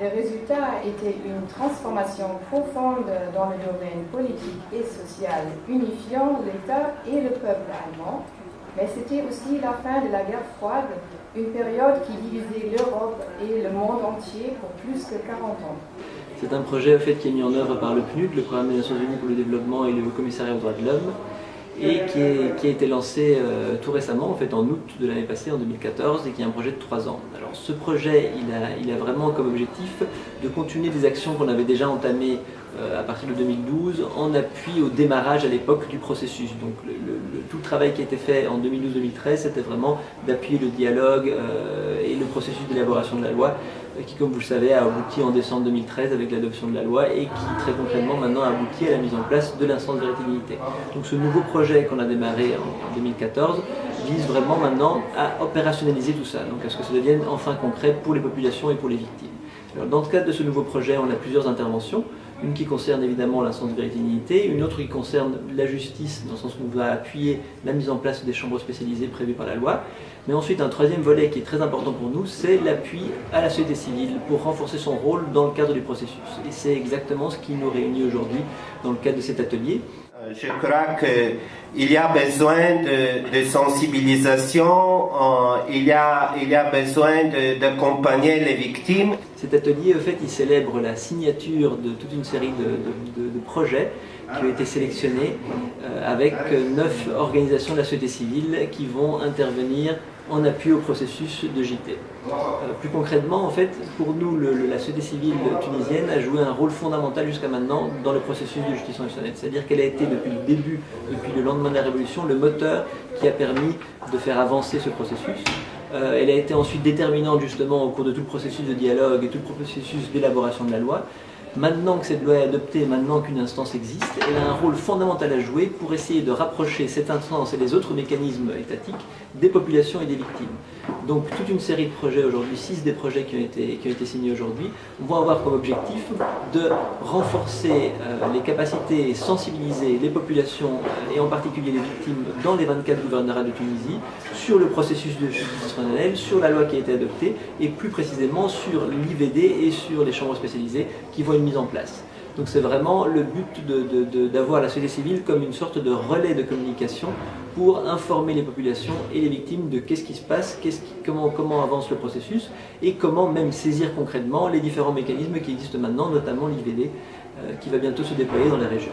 Le résultat était une transformation profonde dans le domaine politique et social, unifiant l'État et le peuple allemand, mais c'était aussi la fin de la guerre froide, une période qui divisait l'Europe et le monde entier pour plus que 40 ans. C'est un projet en fait, qui est mis en œuvre par le PNUD, le Programme des Nations Unies pour le développement et le Haut Commissariat aux droits de l'homme, et qui a été lancé tout récemment, en fait en août de l'année passée, en 2014, et qui est un projet de 3 ans. Alors ce projet, il a vraiment comme objectif de continuer des actions qu'on avait déjà entamées à partir de 2012, en appui au démarrage à l'époque du processus. Donc tout le travail qui a été fait en 2012-2013, c'était vraiment d'appuyer le dialogue et le processus d'élaboration de la loi, qui, comme vous le savez, a abouti en décembre 2013 avec l'adoption de la loi et qui, très concrètement, maintenant aboutit à la mise en place de l'instance de vérité dignité. Donc ce nouveau projet qu'on a démarré en 2014 vise vraiment maintenant à opérationnaliser tout ça, donc à ce que ça devienne enfin concret pour les populations et pour les victimes. Alors, dans le cadre de ce nouveau projet, on a plusieurs interventions. Une qui concerne évidemment l'instance de vérité dignité, une autre qui concerne la justice, dans le sens où on va appuyer la mise en place des chambres spécialisées prévues par la loi. Mais ensuite, un troisième volet qui est très important pour nous, c'est l'appui à la société civile pour renforcer son rôle dans le cadre du processus. Et c'est exactement ce qui nous réunit aujourd'hui dans le cadre de cet atelier. Je crois qu'il y a besoin de sensibilisation, il y a besoin d'accompagner les victimes. Cet atelier, en fait, il célèbre la signature de toute une série de projets qui ont été sélectionnés avec 9 organisations de la société civile qui vont intervenir en appui au processus de JT. Plus concrètement, en fait, pour nous, la société civile tunisienne a joué un rôle fondamental jusqu'à maintenant dans le processus de justice transitionnelle. C'est-à-dire qu'elle a été depuis le début, depuis le lendemain de la Révolution, le moteur qui a permis de faire avancer ce processus. Elle a été ensuite déterminante justement au cours de tout le processus de dialogue et tout le processus d'élaboration de la loi. Maintenant que cette loi est adoptée, maintenant qu'une instance existe, elle a un rôle fondamental à jouer pour essayer de rapprocher cette instance et les autres mécanismes étatiques des populations et des victimes. Donc toute une série de projets aujourd'hui, 6 des projets qui ont été signés aujourd'hui, vont avoir comme objectif de renforcer les capacités et sensibiliser les populations et en particulier les victimes dans les 24 gouvernorats de Tunisie sur le processus de justice transitionnelle, sur la loi qui a été adoptée et plus précisément sur l'IVD et sur les chambres spécialisées qui vont être mises en place. Donc c'est vraiment le but d'avoir la société civile comme une sorte de relais de communication pour informer les populations et les victimes de qu'est-ce qui se passe, comment avance le processus et comment même saisir concrètement les différents mécanismes qui existent maintenant, notamment l'IVD qui va bientôt se déployer dans les régions.